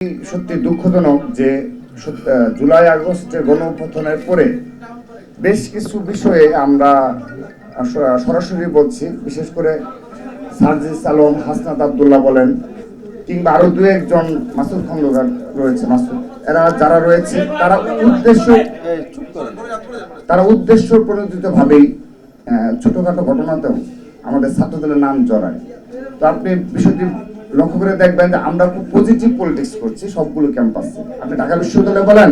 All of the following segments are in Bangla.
সত্যি দুঃখজনক যে জুলাই আগস্টের গণঅভ্যুত্থানের পরে বেশ কিছু বিষয়ে আমরা সরাসরি বলছি, বিশেষ করে সার্জিস আলম, হাসনাত আব্দুল্লাহ বলেন, কিংবা আরো দু একজন, মাসুদ খন্দকার রয়েছে, এরা যারা রয়েছে তারা উদ্দেশ্য প্রণোদিত ভাবেই ছোটখাটো ঘটনাতেও আমাদের ছাত্রদলের নাম জড়ায়। তো আপনি বিষয়টি লক্ষ্য করে দেখবেন যে আমরা খুব পজিটিভ পলিটিক্স করছি সবগুলো ক্যাম্পাসে। আপনি ঢাকা বিশ্ববিদ্যালয় বলেন,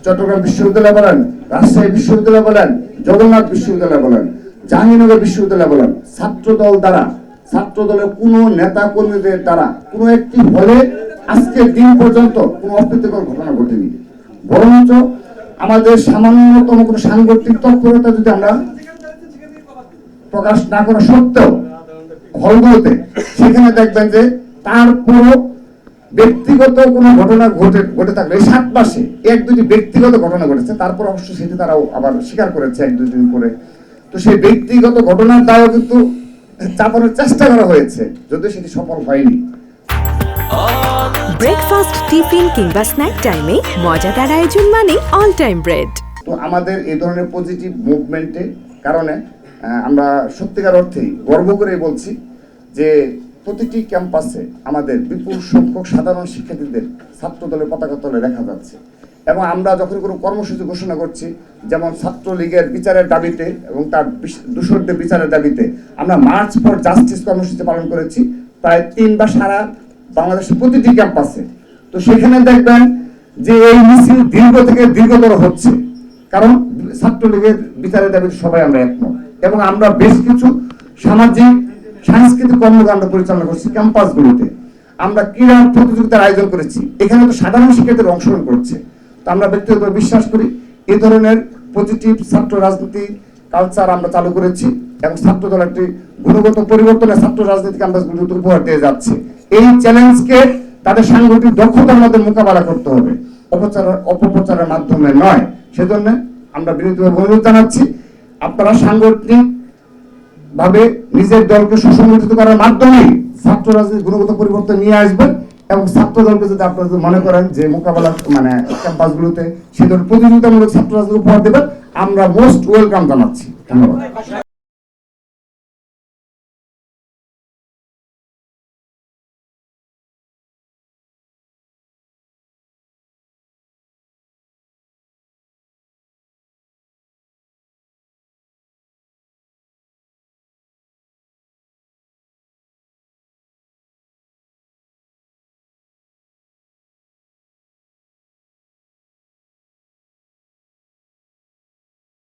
চট্টগ্রাম বিশ্ববিদ্যালয় বলেন, রাজশাহী বিশ্ববিদ্যালয় বলেন, জগন্নাথ বিশ্ববিদ্যালয় বলেন, জাহাঙ্গীরনগর বিশ্ববিদ্যালয় বলেন, ছাত্রদল দ্বারা, ছাত্রদলের কোনো নেতা কর্মীদের দ্বারা কোনো একটি হলে আজকের দিন পর্যন্ত কোনো অপ্রীতিকর ঘটনা ঘটেনি। বরঞ্চ আমাদের সামান্যতম কোনো সাংগঠনিক তৎপরতা যদি আমরা প্রকাশ না করা সত্ত্বেও হলগুলোতে, সেখানে দেখবেন যে তারপরও ব্যক্তিগত কোনো ঘটনা ঘটে থাকলে 7 মাসে 1-2টি ব্যক্তিগত ঘটনা ঘটেছে, তারপর অবশ্য সেটি তারাও আবার স্বীকার করেছে 1-2 দিন পরে। তো সেই ব্যক্তিগত ঘটনার দায়ও কিন্তু চাপানোর চেষ্টা করা হয়েছে, যদিও সেটি সফল হয়নি। ব্রেকফাস্ট, টিফিন কিংবা স্ন্যাক টাইমে মজাদার আয়োজন মানে অল টাইম ব্রেড। তো আমাদের এই ধরনের পজিটিভ মুভমেন্টের কারণে আমরা সত্যিকার অর্থেই গর্ব করে বলছি যে প্রতিটি ক্যাম্পাসে আমাদের বিপুল সংখ্যক সাধারণ শিক্ষার্থীদের ছাত্রদলের পতাকা তলে দেখা যাচ্ছে। এবং আমরা যখন কোনো কর্মসূচি ঘোষণা করছি, যেমন ছাত্রলীগের বিচারের দাবিতে এবং তার দূষণদের বিচারের দাবিতে আমরা মার্চ ফর জাস্টিস কর্মসূচি পালন করেছি প্রায় 3 বা সারা বাংলাদেশের প্রতিটি ক্যাম্পাসে। তো সেখানে দেখবেন যে এই মিছিল দীর্ঘ থেকে দীর্ঘতর হচ্ছে, কারণ ছাত্রলীগের বিচারের দাবিতে সবাই আমরা একমত। এবং আমরা বেশ কিছু সামাজিক সাংস্কৃতিক কর্মকাণ্ড পরিচালনা করছি ক্যাম্পাসগুলোতে। আমরা ক্রীড়া প্রতিযোগিতার আয়োজন করেছি, এখানে তো সাধারণ শিক্ষার্থীরা অংশগ্রহণ করছে। তো আমরা ব্যক্তিগত বিশ্বাস করি এই ধরনের পজিটিভ ছাত্র রাজনীতি কালচার আমরা চালু করেছি এবং ছাত্রদল একটি গুণগত পরিবর্তনে ছাত্র রাজনীতি ক্যাম্পাসগুলোতে উপহার দিয়ে যাচ্ছে। এই চ্যালেঞ্জকে তাদের সাংগঠনিক দক্ষতার মধ্যে মোকাবেলা করতে হবে, অপপ্রচারের মাধ্যমে নয়। সেজন্য আমরা বিনীতভাবে অনুরোধ জানাচ্ছি, আপনারা সাংগঠনিক ভাবে নিজের দলকে সুসংগঠিত করার মাধ্যমে ছাত্র রাজনীতির গুণগত পরিবর্তন নিয়ে আসবেন। এবং ছাত্র দলকে যদি আপনারা মনে করেন যে মোকাবেলা ক্যাম্পাসগুলোতে সে ধরনের প্রতিযোগিতামূলক ছাত্র রাজনীতি উপহার দেবেন, আমরা মোস্ট ওয়েলকাম জানাচ্ছি। ধন্যবাদ।